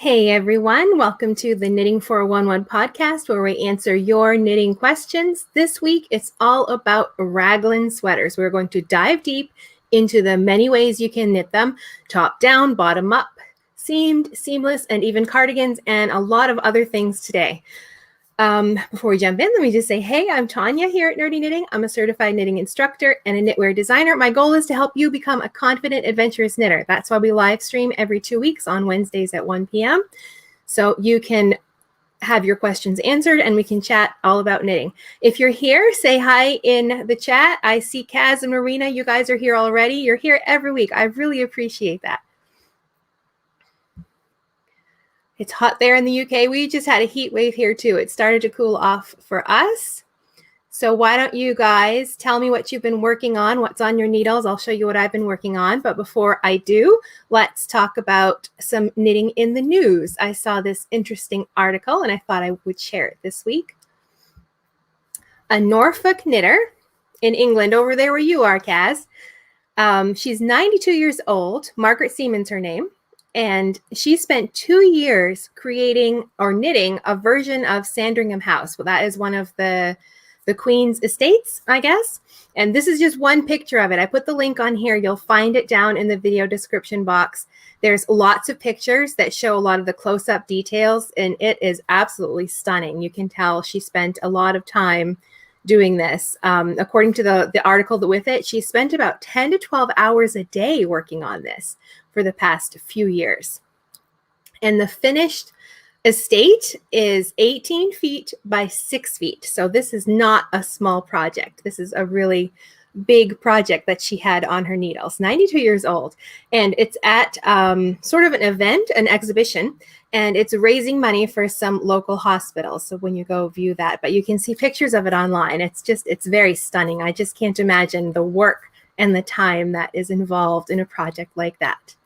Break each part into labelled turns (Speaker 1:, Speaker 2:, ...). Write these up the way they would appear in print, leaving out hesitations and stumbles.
Speaker 1: Hey everyone, welcome to the Knitting 411 podcast where we answer your knitting questions. This week it's all about Raglan sweaters. We're going to dive deep into the many ways you can knit them, top down, bottom up, seamed, seamless, and even cardigans, and a lot of other things today. Before we jump in, let me just say, hey, I'm Tanya here at Nerdy Knitting. I'm a certified knitting instructor and a knitwear designer. My goal is to help you become a confident, adventurous knitter. That's why we live stream every 2 weeks on Wednesdays at 1 p.m. So you can have your questions answered and we can chat all about knitting. If you're here, say hi in the chat. I see Kaz and Marina. You guys are here already. You're here every week. I really appreciate that. It's hot there in the UK. We just had a heat wave here too. It started to cool off for us. So why don't you guys tell me what you've been working on, what's on your needles. I'll show you what I've been working on. But before I do, let's talk about some knitting in the news. I saw this interesting article and I thought I would share it this week. A Norfolk knitter in England, over there where you are, Kaz. She's 92 years old. Margaret Seaman's her name. And she spent 2 years creating or knitting a version of Sandringham House. Well, that is one of the Queen's estates, I guess. And this is just one picture of it. I put the link on here. You'll find it down in the video description box. There's lots of pictures that show a lot of the close-up details, and it is absolutely stunning. You can tell she spent a lot of time doing this. According to the article with it, she spent about 10 to 12 hours a day working on this for the past few years. And the finished estate is 18 feet by 6 feet. So this is not a small project. This is a really big project that she had on her needles. 92 years old. And it's at sort of an event, an exhibition, and it's raising money for some local hospitals. So when you go view that, but you can see pictures of it online. It's very stunning. I just can't imagine the work and the time that is involved in a project like that.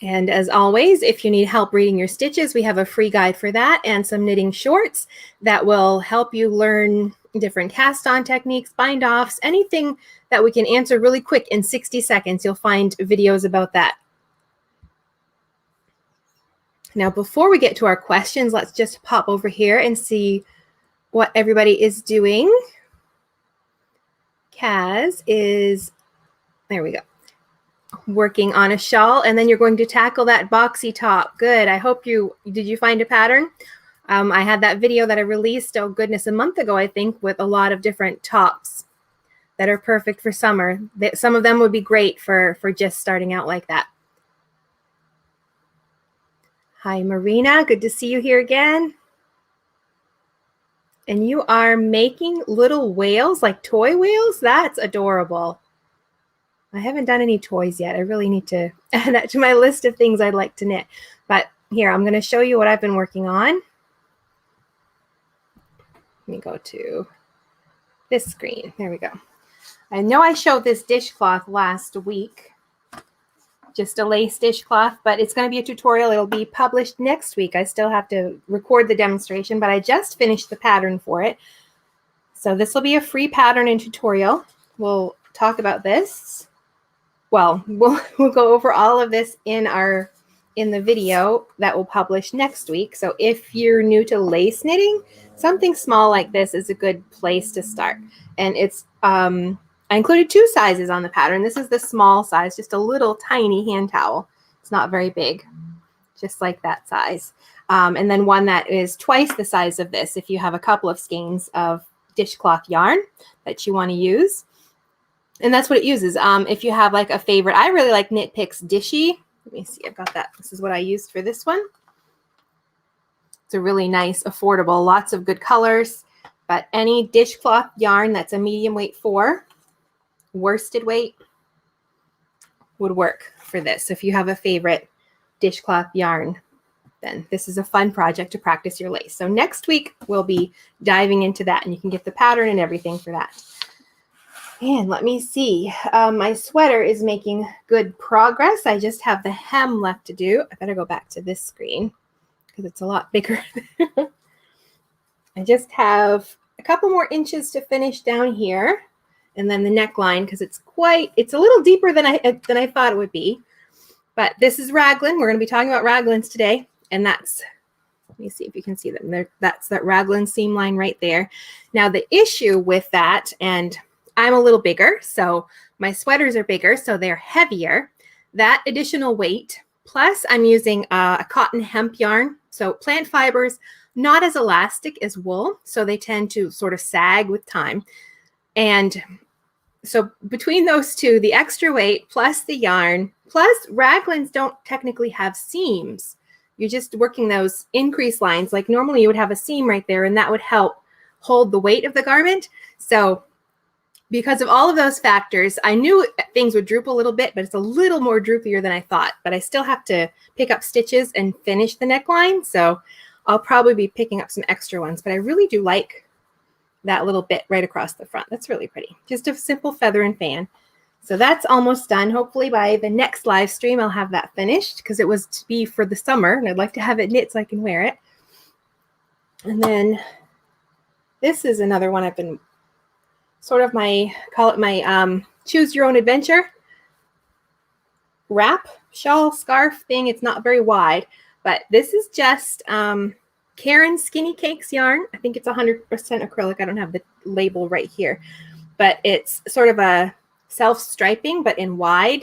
Speaker 1: And as always, if you need help reading your stitches, we have a free guide for that and some knitting shorts that will help you learn different cast-on techniques, bind-offs, anything that we can answer really quick in 60 seconds. You'll find videos about that. Now, before we get to our questions, let's just pop over here and see what everybody is doing. Kaz is, there we go, working on a shawl, and then you're going to tackle that boxy top. Good. I hope did you find a pattern? I had that video that I released, oh goodness, a month ago, I think, with a lot of different tops that are perfect for summer. Some of them would be great for just starting out like that. Hi, Marina. Good to see you here again. And you are making little whales, like toy whales? That's adorable. I haven't done any toys yet. I really need to add that to my list of things I'd like to knit. But here, I'm going to show you what I've been working on. Let me go to this screen. There we go. I know I showed this dishcloth last week, just a lace dishcloth, but it's going to be a tutorial. It'll be published next week. I still have to record the demonstration, but I just finished the pattern for it. So this will be a free pattern and tutorial. We'll talk about this. Well, we'll go over all of this in the video that will publish next week. So if you're new to lace knitting, something small like this is a good place to start. And it's I included 2 sizes on the pattern. This is the small size, just a little tiny hand towel. It's not very big, just like that size. And then one that is twice the size of this if you have a couple of skeins of dishcloth yarn that you want to use. And that's what it uses. If you have like a favorite, I really like Knit Picks Dishy. Let me see, I've got that. This is what I used for this one. It's a really nice, affordable, lots of good colors. But any dishcloth yarn that's a medium weight 4, worsted weight, would work for this. If you have a favorite dishcloth yarn, then this is a fun project to practice your lace. So next week, we'll be diving into that, and you can get the pattern and everything for that. And let me see, my sweater is making good progress. I just have the hem left to do. I better go back to this screen because it's a lot bigger. I just have a couple more inches to finish down here. And then the neckline, because it's a little deeper than I thought it would be. But this is Raglan. We're going to be talking about Raglans today. And that's, let me see if you can see them there. That's that Raglan seam line right there. Now the issue with that, and I'm a little bigger, so my sweaters are bigger, so they're heavier. That additional weight, plus I'm using a cotton hemp yarn. So plant fibers, not as elastic as wool, so they tend to sort of sag with time. And so between those two, the extra weight plus the yarn, plus Raglans don't technically have seams. You're just working those increase lines. Like normally you would have a seam right there, and that would help hold the weight of the garment. So because of all of those factors, I knew things would droop a little bit, but it's a little more droopier than I thought. But I still have to pick up stitches and finish the neckline. So I'll probably be picking up some extra ones. But I really do like that little bit right across the front. That's really pretty. Just a simple feather and fan. So that's almost done. Hopefully by the next live stream, I'll have that finished because it was to be for the summer. And I'd like to have it knit so I can wear it. And then this is another one I've been sort of call it my choose your own adventure wrap, shawl, scarf thing. It's not very wide, but this is just Karen Skinny Cakes yarn. I think it's 100% acrylic. I don't have the label right here, but it's sort of a self-striping, but in wide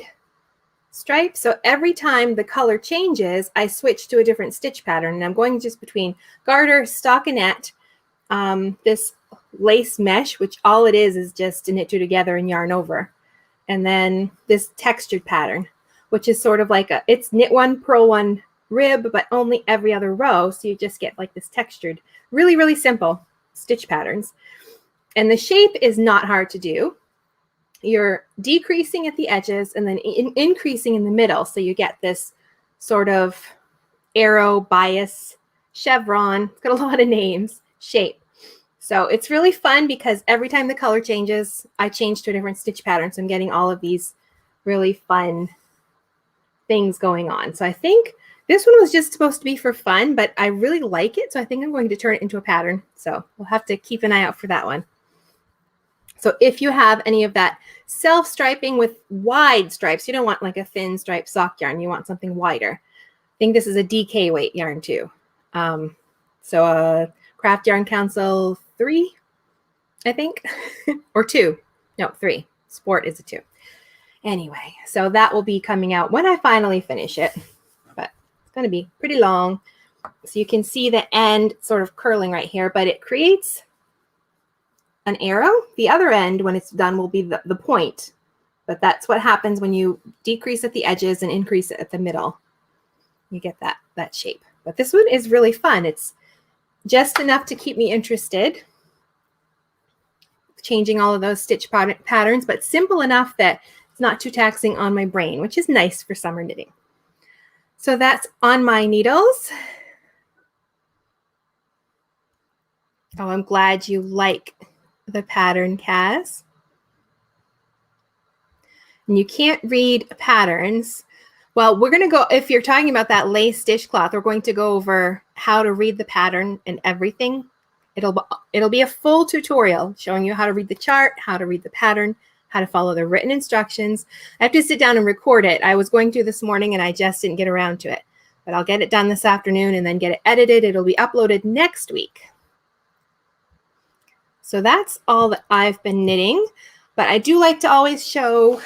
Speaker 1: stripes. So every time the color changes, I switch to a different stitch pattern, and I'm going just between garter, stockinette, this lace mesh, which all it is just to knit two together and yarn over. And then this textured pattern, which is sort of like it's knit one, purl one, rib, but only every other row. So you just get like this textured, really, really simple stitch patterns. And the shape is not hard to do. You're decreasing at the edges and then increasing in the middle. So you get this sort of arrow, bias, chevron, it's got a lot of names, shape. So it's really fun because every time the color changes, I change to a different stitch pattern. So I'm getting all of these really fun things going on. So I think this one was just supposed to be for fun, but I really like it. So I think I'm going to turn it into a pattern. So we'll have to keep an eye out for that one. So if you have any of that self-striping with wide stripes, you don't want like a thin striped sock yarn. You want something wider. I think this is a DK weight yarn too. So Craft Yarn Council 3, I think, or 2. No, 3. Sport is a 2. Anyway, so that will be coming out when I finally finish it, but it's going to be pretty long. So you can see the end sort of curling right here, but it creates an arrow. The other end, when it's done, will be the point, but that's what happens when you decrease at the edges and increase it at the middle. You get that shape. But this one is really fun. It's just enough to keep me interested, changing all of those stitch patterns, but simple enough that it's not too taxing on my brain, which is nice for summer knitting. So that's on my needles. Oh, I'm glad you like the pattern, Kaz. And you can't read patterns. Well, we're going to go, if you're talking about that lace dishcloth, we're going to go over how to read the pattern and everything. It'll be a full tutorial showing you how to read the chart, how to read the pattern, how to follow the written instructions. I have to sit down and record it. I was going to this morning and I just didn't get around to it. But I'll get it done this afternoon and then get it edited. It'll be uploaded next week. So that's all that I've been knitting. But I do like to always show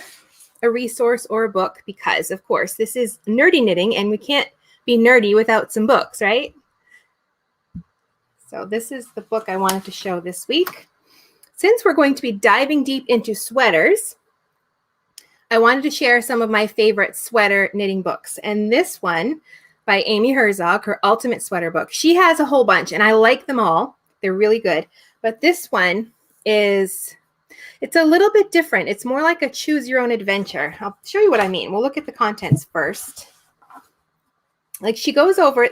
Speaker 1: a resource or a book because, of course, this is nerdy knitting and we can't be nerdy without some books, right? So this is the book I wanted to show this week. Since we're going to be diving deep into sweaters, I wanted to share some of my favorite sweater knitting books. And this one by Amy Herzog, her Ultimate Sweater book. She has a whole bunch and I like them all. They're really good. But this one it's a little bit different. It's more like a choose your own adventure. I'll show you what I mean. We'll look at the contents first. Like she goes over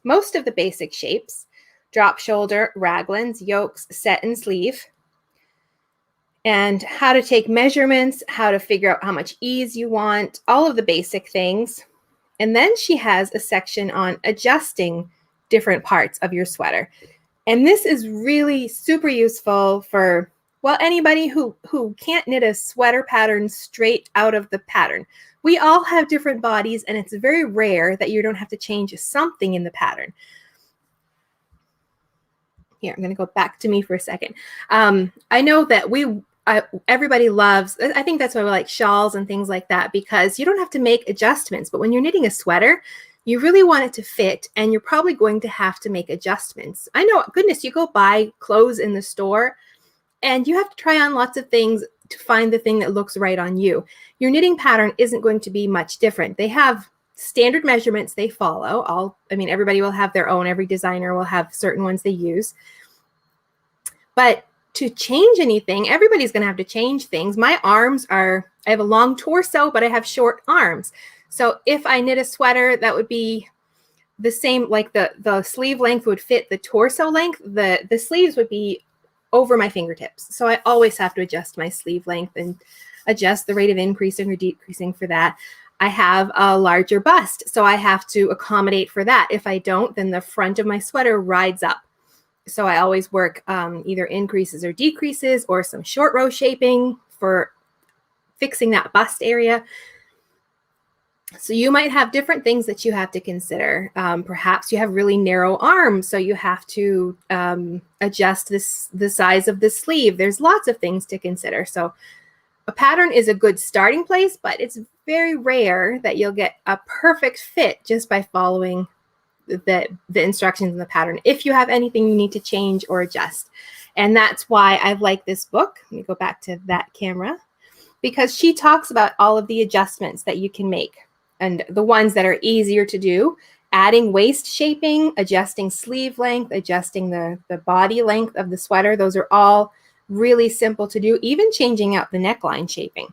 Speaker 1: most of the basic shapes, drop shoulder, raglans, yokes, set and sleeve, and how to take measurements, how to figure out how much ease you want, all of the basic things. And then she has a section on adjusting different parts of your sweater. And this is really super useful for, Well, anybody who can't knit a sweater pattern straight out of the pattern. We all have different bodies, and it's very rare that you don't have to change something in the pattern. Here, I'm going to go back to me for a second. I know that everybody loves, I think that's why we like shawls and things like that, because you don't have to make adjustments. But when you're knitting a sweater, you really want it to fit, and you're probably going to have to make adjustments. I know, goodness, you go buy clothes in the store, and you have to try on lots of things to find the thing that looks right on you. Your knitting pattern isn't going to be much different. They have standard measurements they follow. Everybody will have their own. Every designer will have certain ones they use. But to change anything, everybody's going to have to change things. My arms I have a long torso, but I have short arms. So if I knit a sweater, that would be the same, like the sleeve length would fit the torso length. The sleeves would be over my fingertips. So I always have to adjust my sleeve length and adjust the rate of increasing or decreasing for that. I have a larger bust, so I have to accommodate for that. If I don't, then the front of my sweater rides up. So I always work either increases or decreases, or some short row shaping for fixing that bust area. So you might have different things that you have to consider. Perhaps you have really narrow arms, so you have to adjust the size of the sleeve. There's lots of things to consider. So a pattern is a good starting place, but it's very rare that you'll get a perfect fit just by following the instructions in the pattern, if you have anything you need to change or adjust. And that's why I like this book. Let me go back to that camera, because she talks about all of the adjustments that you can make. And the ones that are easier to do, adding waist shaping, adjusting sleeve length, adjusting the body length of the sweater. Those are all really simple to do, even changing out the neckline shaping.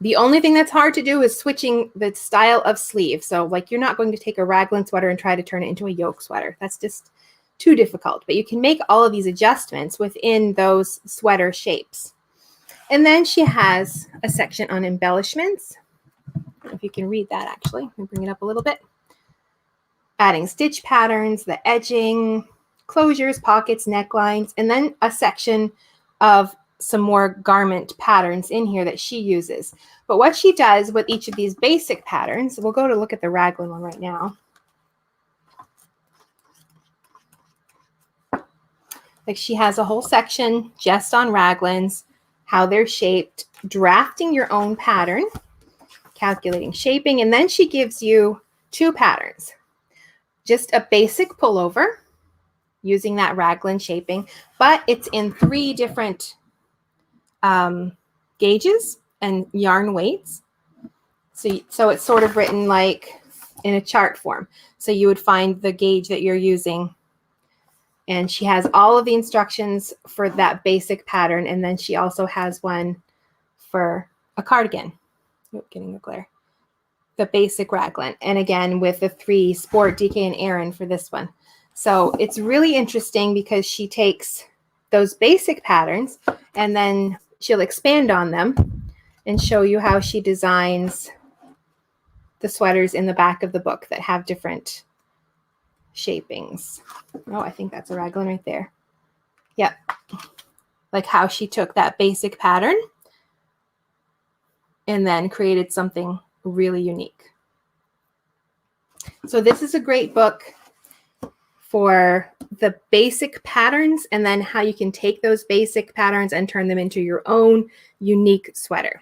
Speaker 1: The only thing that's hard to do is switching the style of sleeve. So like, you're not going to take a raglan sweater and try to turn it into a yoke sweater. That's just too difficult. But you can make all of these adjustments within those sweater shapes. And then she has a section on embellishments. I don't know if you can read that, actually. Let me bring it up a little bit. Adding stitch patterns, the edging, closures, pockets, necklines, and then a section of some more garment patterns in here that she uses. But what she does with each of these basic patterns, we'll go to look at the raglan one right now. Like, she has a whole section just on raglans, how they're shaped, drafting your own pattern, calculating shaping, and then she gives you two patterns. Just a basic pullover using that raglan shaping, but it's in 3 different gauges and yarn weights. So it's sort of written like in a chart form. So you would find the gauge that you're using, and she has all of the instructions for that basic pattern, and then she also has one for a cardigan. Oh, getting a glare. The basic raglan, and again with the 3 sport, DK, and Aran for this one. So it's really interesting because she takes those basic patterns and then she'll expand on them and show you how she designs the sweaters in the back of the book that have different shapings. Oh, I think that's a raglan right there. Yep. Like how she took that basic pattern and then created something really unique. So this is a great book for the basic patterns, and then how you can take those basic patterns and turn them into your own unique sweater.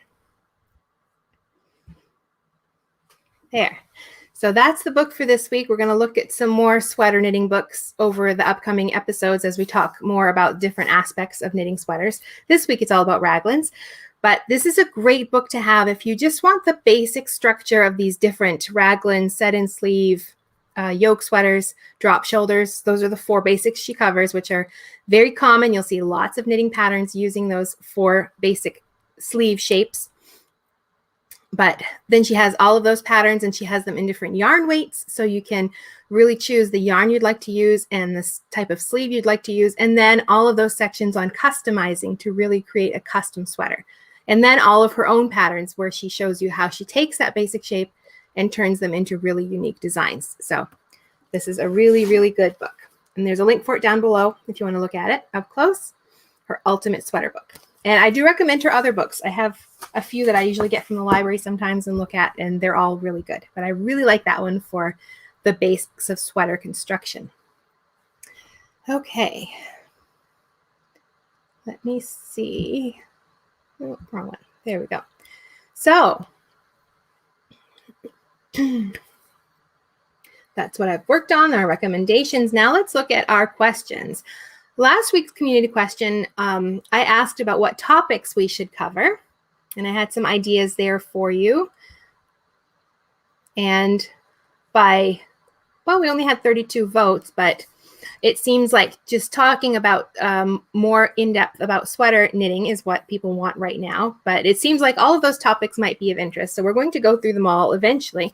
Speaker 1: There. So that's the book for this week. We're going to look at some more sweater knitting books over the upcoming episodes as we talk more about different aspects of knitting sweaters. This week it's all about raglans. But this is a great book to have if you just want the basic structure of these different raglan, set-in sleeve, yoke sweaters, drop shoulders. Those are the 4 basics she covers, which are very common. You'll see lots of knitting patterns using those 4 basic sleeve shapes. But then she has all of those patterns, and she has them in different yarn weights, so you can really choose the yarn you'd like to use and the type of sleeve you'd like to use, and then all of those sections on customizing to really create a custom sweater. And then all of her own patterns where she shows you how she takes that basic shape and turns them into really unique designs. So this is a really, really good book. And there's a link for it down below if you want to look at it up close. her ultimate sweater book. And I do recommend her other books. I have a few that I usually get from the library sometimes and look at, and they're all really good. But I really like that one for the basics of sweater construction. Okay. Let me see. Oh, wrong one. There we go. So that's what I've worked on, our recommendations. Now let's look at our questions. Last week's community question, I asked about what topics we should cover, and I had some ideas there for you. And we only had 32 votes, but it seems like just talking about more in-depth about sweater knitting is what people want right now. But it seems like all of those topics might be of interest. So we're going to go through them all eventually.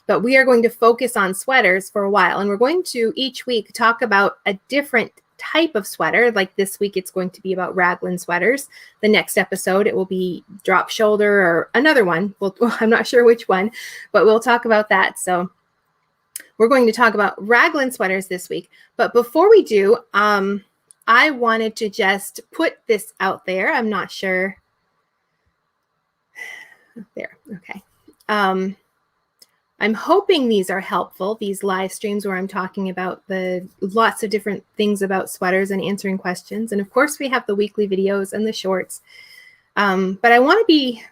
Speaker 1: But we are going to focus on sweaters for a while. And we're going to each week talk about a different type of sweater. Like this week, it's going to be about Raglan sweaters. The next episode, it will be drop shoulder or another one. I'm not sure which one, but we'll talk about that. So we're going to talk about Raglan sweaters this week. But before we do, I wanted to just put this out there. I'm not sure. There. Okay. I'm hoping these are helpful, these live streams where I'm talking about the lots of different things about sweaters and answering questions. And of course, we have the weekly videos and the shorts. But I want to be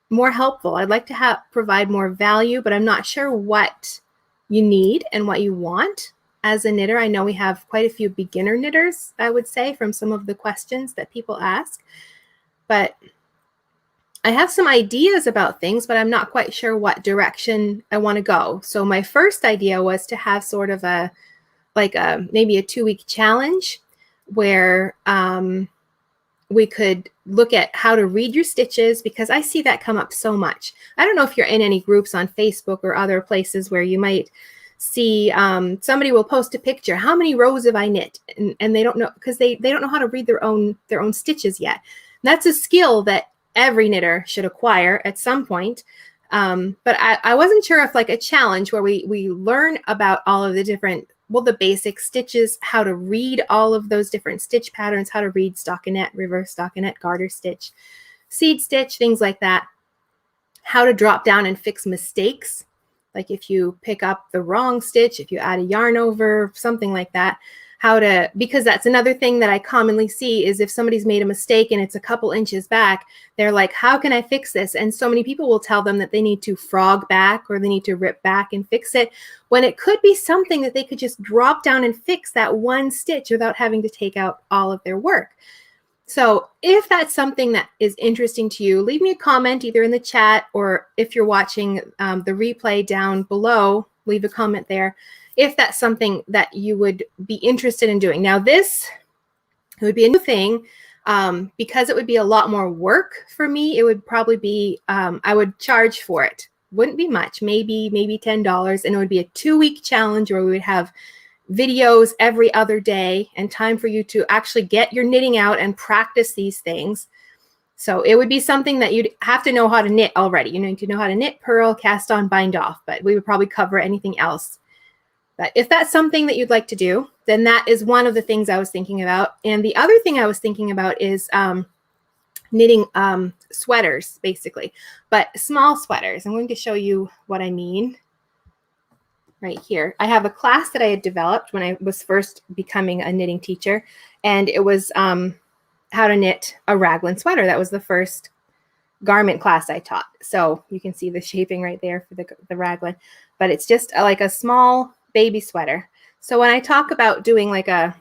Speaker 1: more helpful. I'd like to provide more value, but I'm not sure what you need and what you want as a knitter. I know we have quite a few beginner knitters, I would say, from some of the questions that people ask. But I have some ideas about things, but I'm not quite sure what direction I want to go. So my first idea was to have sort of maybe a 2-week challenge where we could look at how to read your stitches, because I see that come up so much. I don't know if you're in any groups on Facebook or other places where you might see somebody will post a picture. How many rows have I knit? And they don't know, because they don't know how to read their own stitches yet. And that's a skill that every knitter should acquire at some point. But I wasn't sure if like a challenge where we learn about all of the different, the basic stitches, how to read all of those different stitch patterns, how to read stockinette, reverse stockinette, garter stitch, seed stitch, things like that. How to drop down and fix mistakes. Like if you pick up the wrong stitch, if you add a yarn over, something like that. Because that's another thing that I commonly see is if somebody's made a mistake and it's a couple inches back, they're like, how can I fix this? And so many people will tell them that they need to frog back or they need to rip back and fix it, when it could be something that they could just drop down and fix that one stitch without having to take out all of their work. So if that's something that is interesting to you, leave me a comment either in the chat, or if you're watching the replay down below, leave a comment there if that's something that you would be interested in doing. Now it would be a new thing because it would be a lot more work for me. It would probably be, I would charge for it. Wouldn't be much, maybe $10. And it would be a 2-week challenge where we would have videos every other day and time for you to actually get your knitting out and practice these things. So it would be something that you'd have to know how to knit already. You need to know how to knit, purl, cast on, bind off, but we would probably cover anything else. But if that's something that you'd like to do, then that is one of the things I was thinking about. And the other thing I was thinking about is knitting sweaters, basically, but small sweaters. I'm going to show you what I mean right here. I have a class that I had developed when I was first becoming a knitting teacher, and it was how to knit a raglan sweater. That was the first garment class I taught. So you can see the shaping right there for the raglan, but it's just like a small baby sweater. So when I talk about doing like a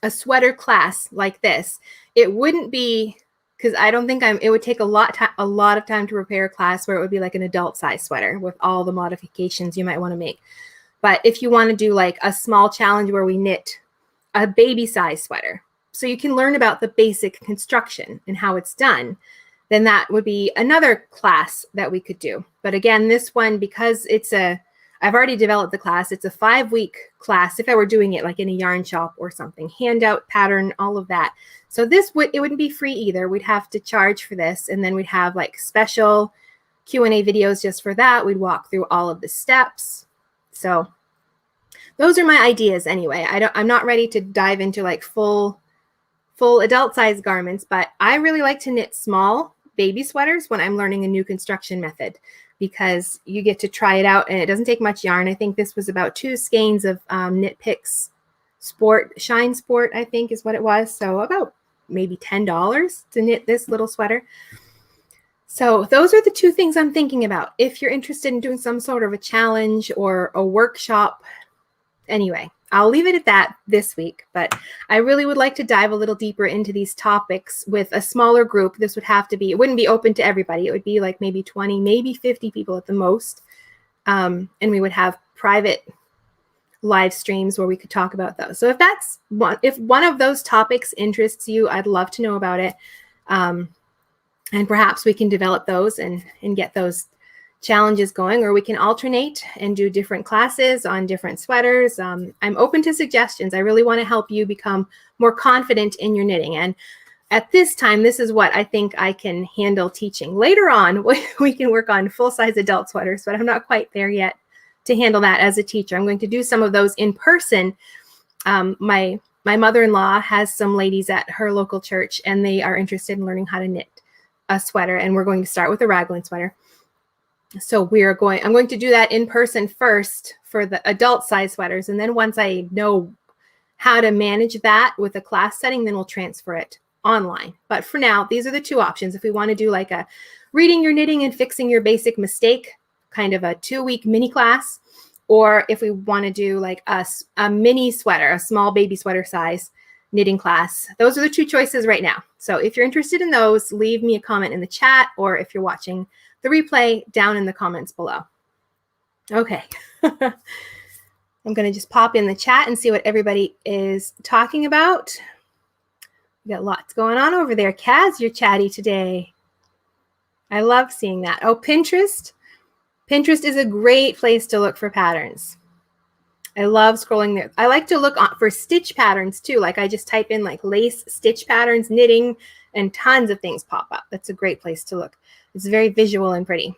Speaker 1: sweater class like this, it wouldn't be, because I don't think it would take a lot of time to prepare a class where it would be like an adult size sweater with all the modifications you might want to make. But if you want to do like a small challenge where we knit a baby size sweater, so you can learn about the basic construction and how it's done, then that would be another class that we could do. But again, this one, because I've already developed the class. It's a 5-week class. If I were doing it like in a yarn shop or something, handout pattern, all of that. So it wouldn't be free either. We'd have to charge for this. And then we'd have like special Q&A videos just for that. We'd walk through all of the steps. So those are my ideas anyway. I'm not ready to dive into like full full adult size garments, but I really like to knit small baby sweaters when I'm learning a new construction method, because you get to try it out and it doesn't take much yarn. I think this was about 2 skeins of Knit Picks Shine Sport, I think is what it was. So about maybe $10 to knit this little sweater. So those are the 2 things I'm thinking about. If you're interested in doing some sort of a challenge or a workshop, anyway, I'll leave it at that this week, but I really would like to dive a little deeper into these topics with a smaller group. This would have to be, it wouldn't be open to everybody. It would be like maybe 20, maybe 50 people at the most. And we would have private live streams where we could talk about those. So if one of those topics interests you, I'd love to know about it. And perhaps we can develop those and get those challenges going, or we can alternate and do different classes on different sweaters. I'm open to suggestions. I really want to help you become more confident in your knitting. And at this time, this is what I think I can handle teaching. Later on, we can work on full-size adult sweaters, but I'm not quite there yet to handle that as a teacher. I'm going to do some of those in person. My mother-in-law has some ladies at her local church, and they are interested in learning how to knit a sweater, and we're going to start with a raglan sweater. So I'm going to do that in person first for the adult size sweaters. And then once I know how to manage that with a class setting, then we'll transfer it online. But for now, these are the 2 options. If we want to do like a reading your knitting and fixing your basic mistake, kind of a 2-week mini class, or if we want to do like a mini sweater, a small baby sweater size knitting class, those are the 2 choices right now. So if you're interested in those, leave me a comment in the chat, or if you're watching the replay, down in the comments below. Okay. I'm going to just pop in the chat and see what everybody is talking about. We got lots going on over there. Kaz, you're chatty today. I love seeing that. Oh, Pinterest. Pinterest is a great place to look for patterns. I love scrolling there. I like to look for stitch patterns too. Like I just type in like lace stitch patterns, knitting, and tons of things pop up. That's a great place to look. It's very visual and pretty.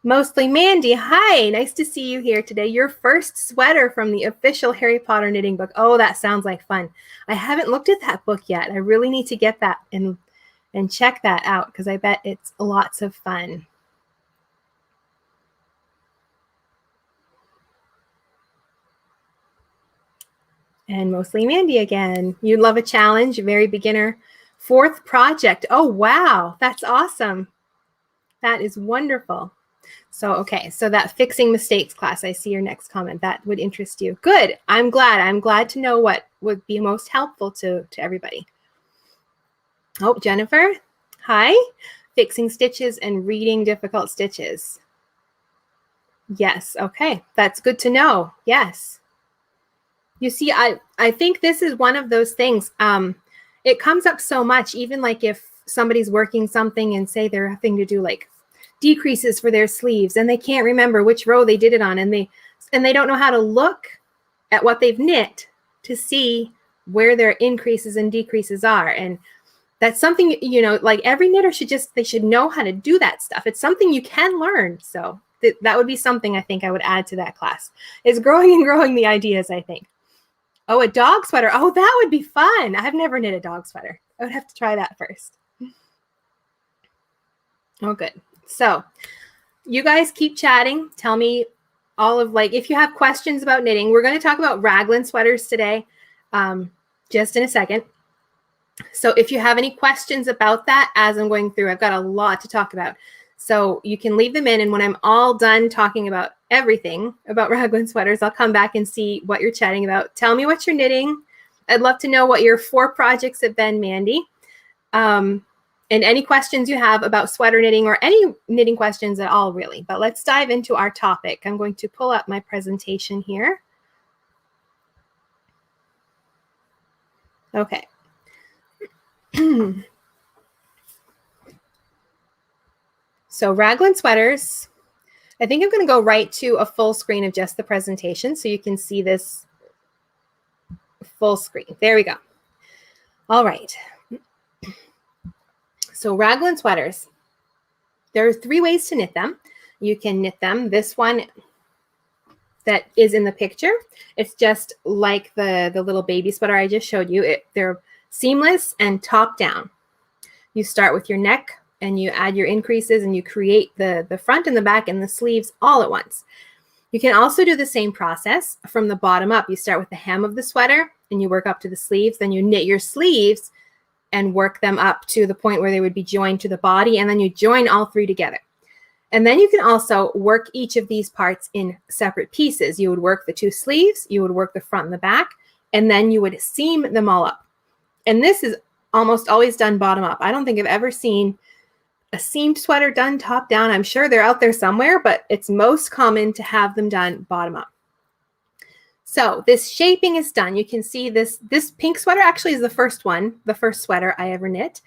Speaker 1: Mostly Mandy. Hi, nice to see you here today. Your first sweater from the official Harry Potter knitting book. Oh, that sounds like fun. I haven't looked at that book yet. I really need to get that and check that out, because I bet it's lots of fun. And Mostly Mandy again. You love a challenge, very beginner. 4th project. Oh, wow. That's awesome. That is wonderful. So, okay. So that fixing mistakes class, I see your next comment. That would interest you. Good. I'm glad. I'm glad to know what would be most helpful to everybody. Oh, Jennifer. Hi. Fixing stitches and reading difficult stitches. Yes. Okay. That's good to know. Yes. You see, I think this is one of those things. It comes up so much, even like if somebody's working something and say they're having to do like decreases for their sleeves and they can't remember which row they did it on, and they don't know how to look at what they've knit to see where their increases and decreases are. And that's something, you know, like every knitter they should know how to do that stuff. It's something you can learn. So that would be something I think I would add to that class, is growing and growing the ideas, I think. Oh, a dog sweater. Oh, that would be fun. I've never knit a dog sweater. I would have to try that first. Oh, good. So you guys keep chatting. Tell me all of if you have questions about knitting. We're going to talk about raglan sweaters today, just in a second. So if you have any questions about that as I'm going through, I've got a lot to talk about. So you can leave them in, and when I'm all done talking about everything about raglan sweaters, I'll come back and see what you're chatting about. Tell me what you're knitting. I'd love to know what your 4 projects have been, Mandy. And any questions you have about sweater knitting, or any knitting questions at all, really. But let's dive into our topic. I'm going to pull up my presentation here. Okay. So raglan sweaters. I think I'm going to go right to a full screen of just the presentation so you can see this full screen. There we go. All right. So raglan sweaters. There are 3 ways to knit them. You can knit them this one. that is in the picture. It's just like the little baby sweater I just showed you. They're seamless and top down. You start with your neck and you add your increases and you create the front and the back and the sleeves all at once. You can also do the same process from the bottom up. You start with the hem of the sweater and you work up to the sleeves. Then you knit your sleeves and work them up to the point where they would be joined to the body. And then you join all three together. And then you can also work each of these parts in separate pieces. You would work the two sleeves, you would work the front and the back, and then you would seam them all up. And this is almost always done bottom up. I don't think I've ever seen a seamed sweater done top down. I'm sure they're out there somewhere, but it's most common to have them done bottom up. So this shaping is done. You can see this pink sweater actually is the first sweater I ever knit.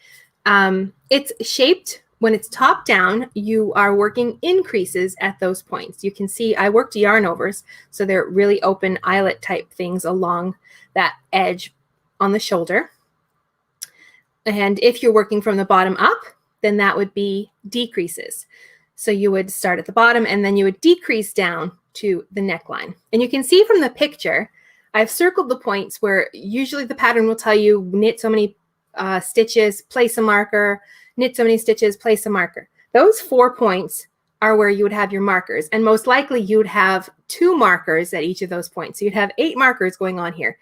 Speaker 1: It's shaped when it's top down. You are working increases at those points. You can see I worked yarn overs, so they're really open eyelet type things along that edge on the shoulder. And if you're working from the bottom up, then that would be decreases. So you would start at the bottom and then you would decrease down to the neckline. And you can see from the picture, I've circled the points where usually the pattern will tell you knit so many stitches, place a marker, knit so many stitches, place a marker. Those 4 points are where you would have your markers. And most likely you'd have 2 markers at each of those points. So you'd have 8 markers going on here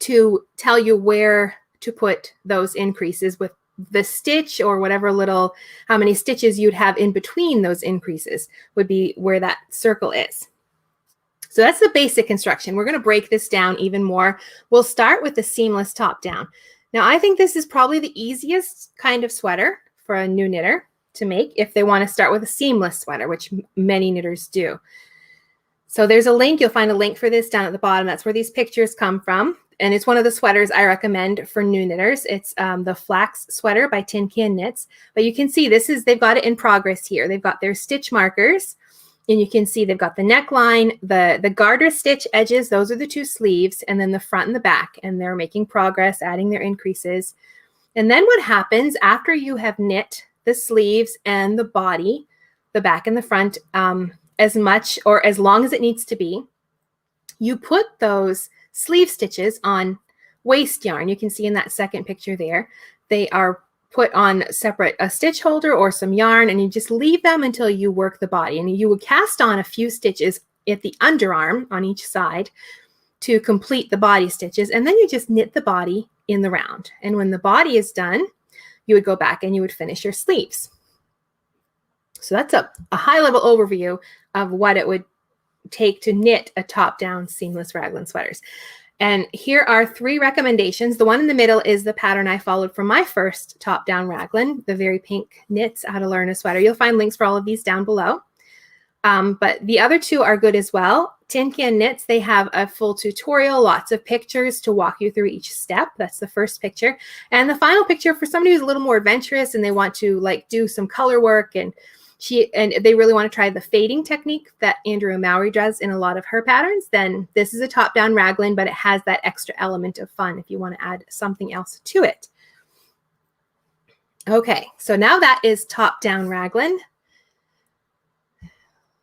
Speaker 1: to tell you where to put those increases with the stitch or whatever little, how many stitches you'd have in between those increases would be where that circle is. So that's the basic construction. We're going to break this down even more. We'll start with the seamless top down. Now, I think this is probably the easiest kind of sweater for a new knitter to make if they want to start with a seamless sweater, which many knitters do. So there's a link. You'll find a link for this down at the bottom. That's where these pictures come from. And it's one of the sweaters I recommend for new knitters. It's the Flax sweater by Tin Can Knits. But you can see they've got it in progress here. They've got their stitch markers. And you can see they've got the neckline, the garter stitch edges. Those are the 2 sleeves. And then the front and the back. And they're making progress, adding their increases. And then what happens after you have knit the sleeves and the body, the back and the front, as much or as long as it needs to be, you put those sleeve stitches on waste yarn. You can see in that second picture there, they are put on separate a stitch holder or some yarn, and you just leave them until you work the body. And you would cast on a few stitches at the underarm on each side to complete the body stitches, and then you just knit the body in the round. And when the body is done, you would go back and you would finish your sleeves. So that's a high-level overview of what it would take to knit a top-down seamless raglan sweaters. And here are 3 recommendations. The one in the middle is the pattern I followed for my first top-down raglan, the very pink knits, how to learn a sweater. You'll find links for all of these down below. But the other 2 are good as well. Tin Can Knits, they have a full tutorial, lots of pictures to walk you through each step. That's the first picture. And the final picture for somebody who's a little more adventurous and they want to like do some color work and they really want to try the fading technique that Andrea Mowry does in a lot of her patterns, then this is a top-down raglan, but it has that extra element of fun if you want to add something else to it. Okay, so now that is top-down raglan.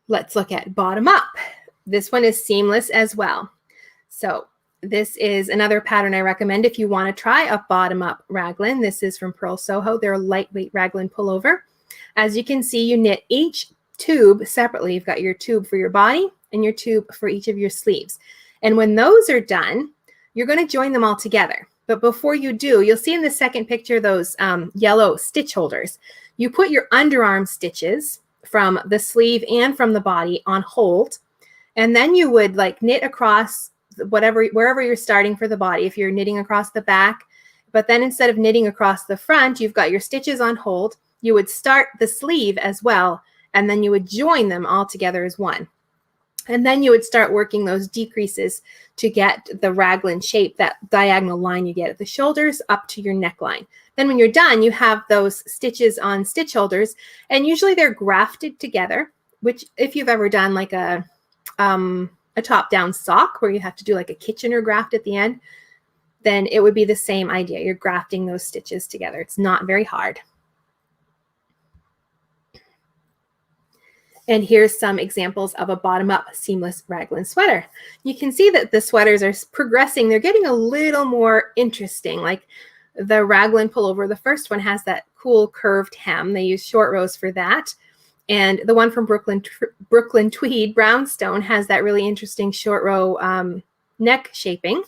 Speaker 1: Let's look at bottom up. This one is seamless as well. So this is another pattern I recommend if you want to try a bottom-up raglan. This is from Purl Soho. They're a lightweight raglan pullover. As you can see, you knit each tube separately. You've got your tube for your body and your tube for each of your sleeves. And when those are done, you're going to join them all together. But before you do, you'll see in the second picture those yellow stitch holders. You put your underarm stitches from the sleeve and from the body on hold. And then you would like knit across wherever you're starting for the body. If you're knitting across the back, but then instead of knitting across the front, you've got your stitches on hold. You would start the sleeve as well, and then you would join them all together as one. And then you would start working those decreases to get the raglan shape, that diagonal line you get at the shoulders up to your neckline. Then when you're done, you have those stitches on stitch holders, and usually they're grafted together, which if you've ever done like a top-down sock where you have to do like a Kitchener graft at the end, then it would be the same idea. You're grafting those stitches together. It's not very hard. And here's some examples of a bottom-up seamless raglan sweater. You can see that the sweaters are progressing. They're getting a little more interesting. Like the raglan pullover, the first one has that cool curved hem. They use short rows for that. And the one from Brooklyn Tweed, Brownstone, has that really interesting short row neck shaping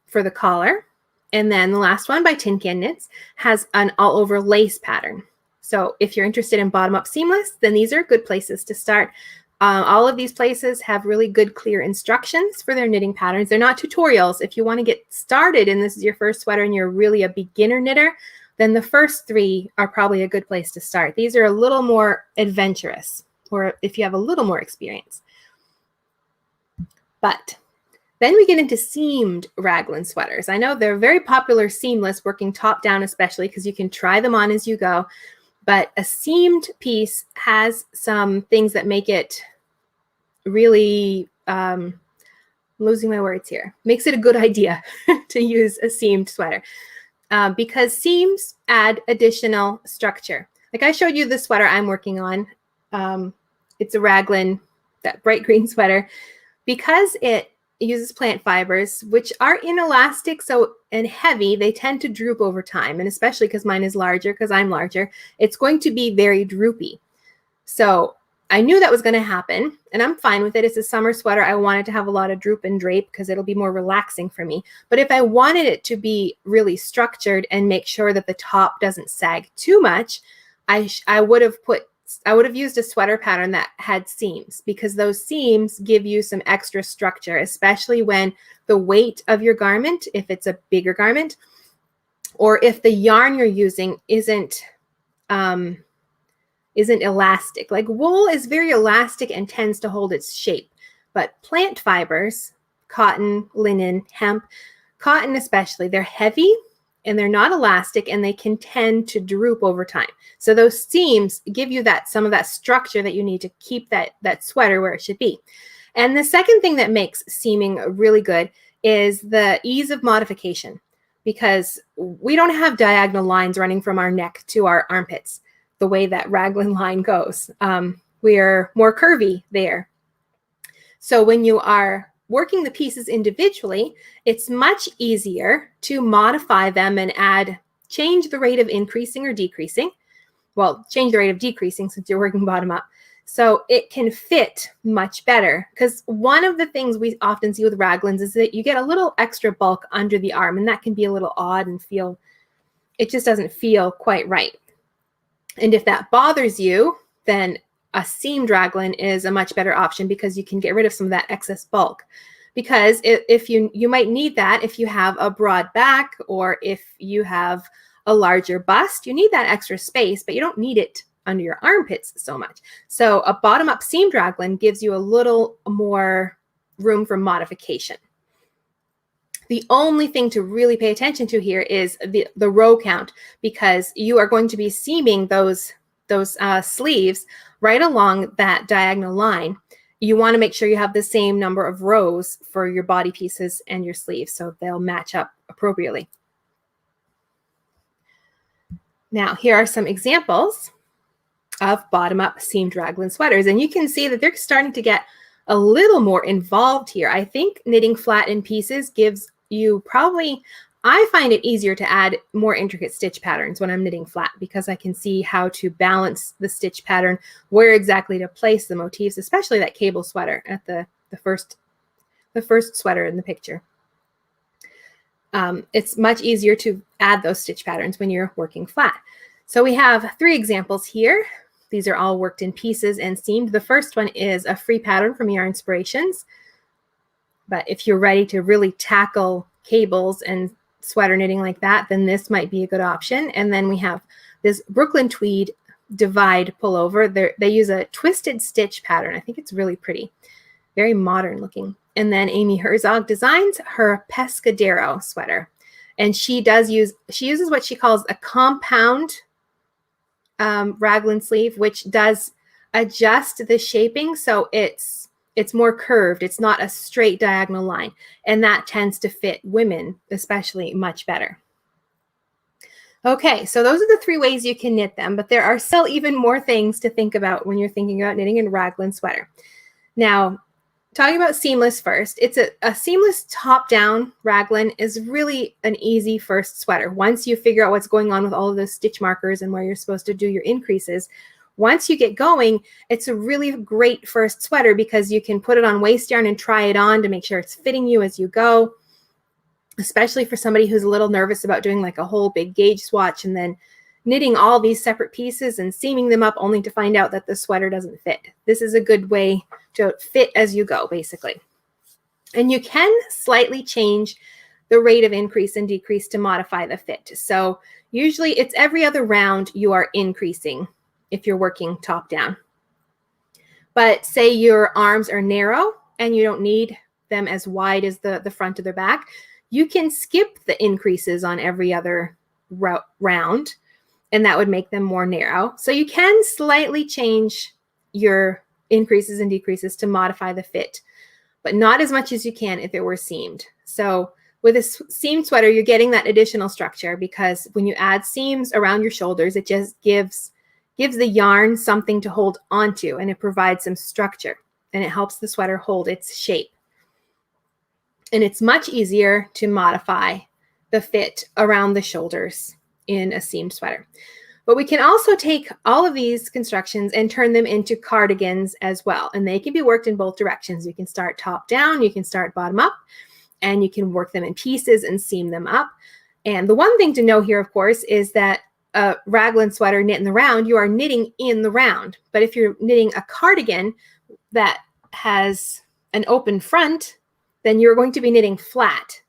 Speaker 1: for the collar. And then the last one by Tin Can Knits has an all-over lace pattern. So if you're interested in bottom-up seamless, then these are good places to start. All of these places have really good, clear instructions for their knitting patterns. They're not tutorials. If you want to get started and this is your first sweater and you're really a beginner knitter, then the first three are probably a good place to start. These are a little more adventurous, or if you have a little more experience. But then we get into seamed raglan sweaters. I know they're very popular seamless, working top down especially, because you can try them on as you go. But a seamed piece has some things that make it really, I'm losing my words here, makes it a good idea to use a seamed sweater because seams add additional structure. Like I showed you the sweater I'm working on. It's a raglan, that bright green sweater. Because it uses plant fibers, which are inelastic and heavy, they tend to droop over time. And especially because mine is larger, because I'm larger, it's going to be very droopy. So I knew that was going to happen, and I'm fine with it. It's a summer sweater. I wanted to have a lot of droop and drape because it'll be more relaxing for me. But if I wanted it to be really structured and make sure that the top doesn't sag too much, I would have used a sweater pattern that had seams, because those seams give you some extra structure, especially when the weight of your garment, if it's a bigger garment, or if the yarn you're using isn't elastic. Like wool is very elastic and tends to hold its shape, but plant fibers, cotton, linen, hemp, cotton especially, they're heavy and they're not elastic, and they can tend to droop over time. So those seams give you some of that structure that you need to keep that sweater where it should be. And the second thing that makes seaming really good is the ease of modification, because we don't have diagonal lines running from our neck to our armpits the way that raglan line goes. We're more curvy there. So when you are working the pieces individually, it's much easier to modify them and change the rate of increasing or decreasing. Well, change the rate of decreasing since you're working bottom up. So it can fit much better, because one of the things we often see with raglans is that you get a little extra bulk under the arm, and that can be a little odd and it just doesn't feel quite right. And if that bothers you, then a seamed raglan is a much better option, because you can get rid of some of that excess bulk. Because if you might need that if you have a broad back, or if you have a larger bust, you need that extra space, but you don't need it under your armpits so much. So a bottom-up seamed raglan gives you a little more room for modification. The only thing to really pay attention to here is the row count, because you are going to be seaming those sleeves right along that diagonal line. You want to make sure you have the same number of rows for your body pieces and your sleeves, so they'll match up appropriately. Now, here are some examples of bottom-up seamed raglan sweaters, and you can see that they're starting to get a little more involved here. I think knitting flat in pieces gives you I find it easier to add more intricate stitch patterns when I'm knitting flat, because I can see how to balance the stitch pattern, where exactly to place the motifs, especially that cable sweater at the first sweater in the picture. It's much easier to add those stitch patterns when you're working flat. So we have 3 examples here. These are all worked in pieces and seamed. The first one is a free pattern from Yarn Inspirations. But if you're ready to really tackle cables and sweater knitting like that, then this might be a good option. And then we have this Brooklyn Tweed Divide pullover. They use a twisted stitch pattern. I think it's really pretty, very modern looking. And then Amy Herzog designs her Pescadero sweater, and she uses what she calls a compound raglan sleeve, which does adjust the shaping so it's more curved. It's not a straight diagonal line, and that tends to fit women especially much better. Okay, so those are the 3 ways you can knit them, but there are still even more things to think about when you're thinking about knitting a raglan sweater. Now, talking about seamless first, it's a seamless top-down raglan is really an easy first sweater. Once you figure out what's going on with all of those stitch markers and where you're supposed to do your increases, once you get going, it's a really great first sweater because you can put it on waist yarn and try it on to make sure it's fitting you as you go, especially for somebody who's a little nervous about doing like a whole big gauge swatch and then knitting all these separate pieces and seaming them up only to find out that the sweater doesn't fit. This is a good way to fit as you go, basically. And you can slightly change the rate of increase and decrease to modify the fit. So usually it's every other round you are increasing if you're working top down. But say your arms are narrow and you don't need them as wide as the front of their back, you can skip the increases on every other round, and that would make them more narrow. So you can slightly change your increases and decreases to modify the fit, but not as much as you can if it were seamed. So with a seamed sweater, you're getting that additional structure because when you add seams around your shoulders, it just gives the yarn something to hold onto, and it provides some structure, and it helps the sweater hold its shape. And it's much easier to modify the fit around the shoulders in a seamed sweater. But we can also take all of these constructions and turn them into cardigans as well. And they can be worked in both directions. You can start top down, you can start bottom up, and you can work them in pieces and seam them up. And the one thing to know here, of course, is that a raglan sweater knit in the round, you are knitting in the round. But if you're knitting a cardigan that has an open front, then you're going to be knitting flat.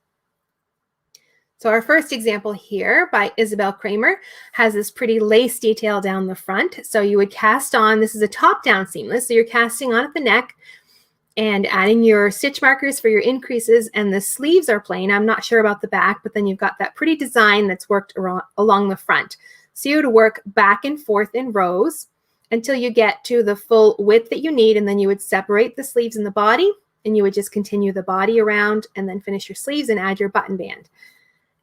Speaker 1: So our first example here by Isabel Kirrmaier has this pretty lace detail down the front. So you would cast on, this is a top-down seamless, so you're casting on at the neck and adding your stitch markers for your increases, and the sleeves are plain. I'm not sure about the back, but then you've got that pretty design that's worked along the front. So you would work back and forth in rows until you get to the full width that you need, and then you would separate the sleeves and the body, and you would just continue the body around and then finish your sleeves and add your button band.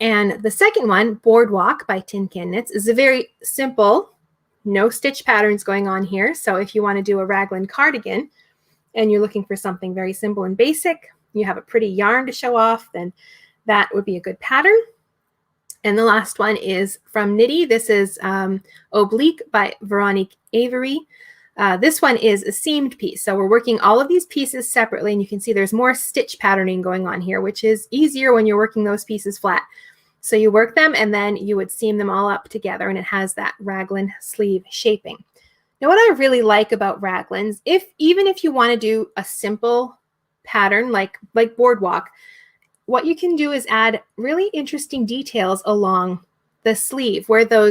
Speaker 1: And the second one, Boardwalk by Tin Can Knits, is a very simple, no stitch patterns going on here. So if you want to do a raglan cardigan and you're looking for something very simple and basic, you have a pretty yarn to show off, then that would be a good pattern. And the last one is from Knitty. This is Oblique by Veronique Avery. This one is a seamed piece. So we're working all of these pieces separately, and you can see there's more stitch patterning going on here, which is easier when you're working those pieces flat. So you work them and then you would seam them all up together, and it has that raglan sleeve shaping. Now, what I really like about raglans, even if you want to do a simple pattern like Boardwalk, what you can do is add really interesting details along the sleeve where the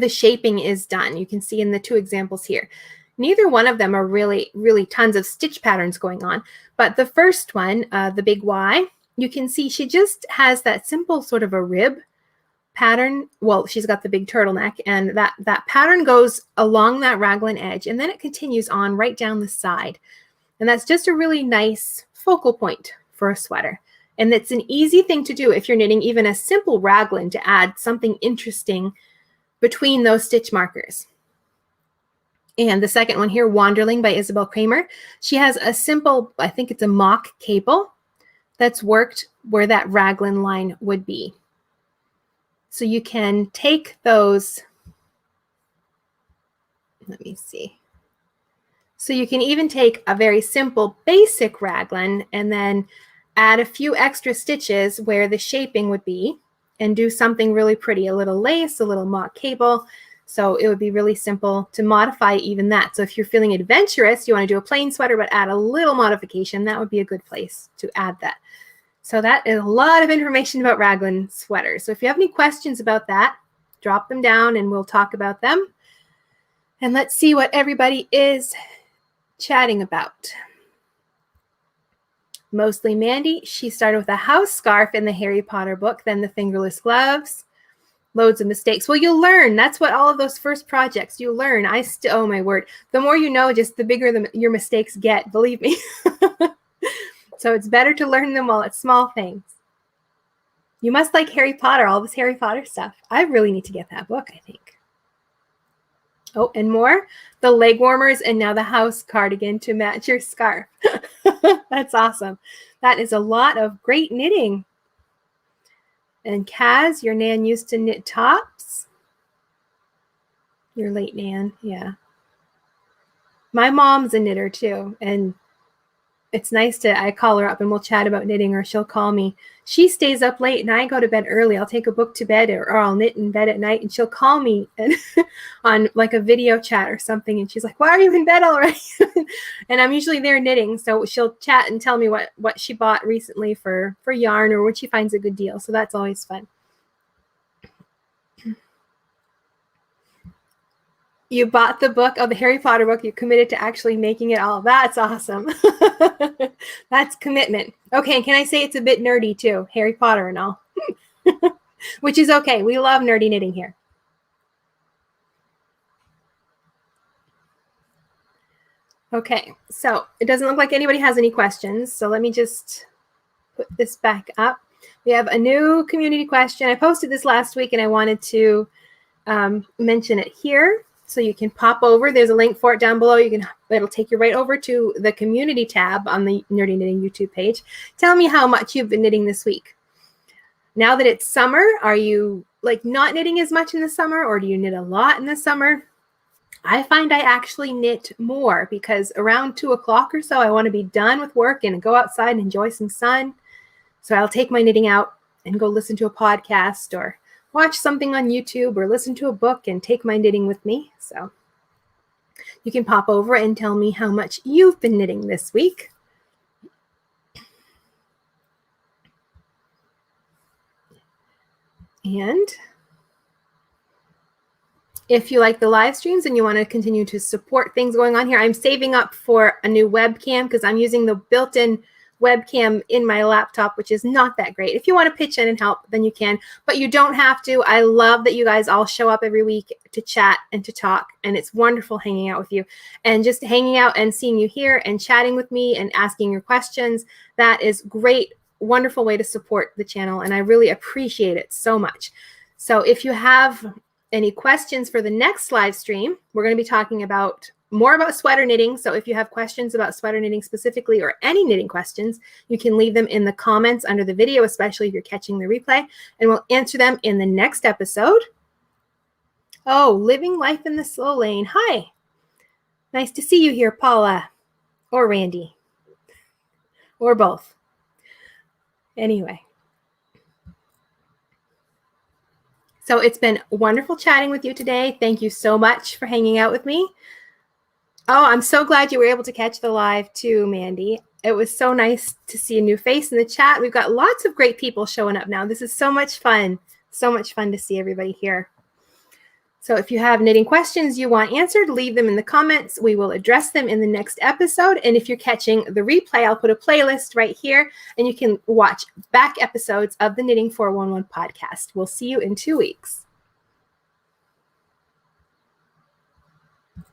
Speaker 1: shaping is done. You can see in the 2 examples here. Neither one of them are really tons of stitch patterns going on, but the first one, the big Y, you can see she just has that simple sort of a rib pattern. Well, she's got the big turtleneck, and that pattern goes along that raglan edge, and then it continues on right down the side. And that's just a really nice focal point for a sweater. And it's an easy thing to do if you're knitting even a simple raglan, to add something interesting between those stitch markers. And the second one here, Wanderling by Isabel Kirrmaier, she has a simple, I think it's a mock cable that's worked where that raglan line would be. So you can take those, let me see. So you can even take a very simple basic raglan and then add a few extra stitches where the shaping would be and do something really pretty, a little lace, a little mock cable. So it would be really simple to modify even that. So if you're feeling adventurous, you want to do a plain sweater but add a little modification, that would be a good place to add that. So that is a lot of information about raglan sweaters. So if you have any questions about that, drop them down and we'll talk about them. And let's see what everybody is chatting about. Mostly Mandy, she started with a house scarf in the Harry Potter book, then the fingerless gloves. Loads of mistakes. Well, you'll learn. That's what all of those first projects, you learn. Oh my word. The more you know, just the bigger your mistakes get, believe me. So it's better to learn them while it's small things. You must like Harry Potter, all this Harry Potter stuff. I really need to get that book, I think. Oh, and more. The leg warmers and now the house cardigan to match your scarf. That's awesome. That is a lot of great knitting. And Kaz, your Nan used to knit tops. Your late Nan, yeah. My mom's a knitter too, and it's nice I call her up and we'll chat about knitting, or she'll call me. She stays up late and I go to bed early. I'll take a book to bed, or I'll knit in bed at night, and she'll call me and on like a video chat or something. And she's like, why are you in bed already? And I'm usually there knitting. So she'll chat and tell me what she bought recently for yarn, or when she finds a good deal. So that's always fun. You bought the book, the Harry Potter book. You committed to actually making it all. That's awesome. That's commitment. Okay, can I say it's a bit nerdy too? Harry Potter and all. Which is okay. We love nerdy knitting here. Okay, so it doesn't look like anybody has any questions. So let me just put this back up. We have a new community question. I posted this last week and I wanted to mention it here. So you can pop over. There's a link for it down below. It'll take you right over to the community tab on the Nerdy Knitting YouTube page. Tell me how much you've been knitting this week. Now that it's summer, are you like not knitting as much in the summer, or do you knit a lot in the summer? I find I actually knit more because around 2 o'clock or so, I want to be done with work and go outside and enjoy some sun. So I'll take my knitting out and go listen to a podcast or watch something on YouTube or listen to a book and take my knitting with me. So you can pop over and tell me how much you've been knitting this week. And if you like the live streams and you want to continue to support things going on here, I'm saving up for a new webcam because I'm using the built-in webcam in my laptop, which is not that great. If you want to pitch in and help, then you can, but you don't have to. I love that you guys all show up every week to chat and to talk, and it's wonderful hanging out with you and just hanging out and seeing you here and chatting with me and asking your questions. That is great, wonderful way to support the channel, and I really appreciate it so much. So if you have any questions for the next live stream, we're going to be talking more about sweater knitting. So if you have questions about sweater knitting specifically, or any knitting questions, you can leave them in the comments under the video, especially if you're catching the replay, and we'll answer them in the next episode. Oh, living life in the slow lane. Hi. Nice to see you here, Paula, or Randy, or both. Anyway. So it's been wonderful chatting with you today. Thank you so much for hanging out with me. Oh, I'm so glad you were able to catch the live too, Mandy. It was so nice to see a new face in the chat. We've got lots of great people showing up now. This is so much fun. So much fun to see everybody here. So if you have knitting questions you want answered, leave them in the comments. We will address them in the next episode. And if you're catching the replay, I'll put a playlist right here, and you can watch back episodes of the Knitting 411 podcast. We'll see you in 2 weeks.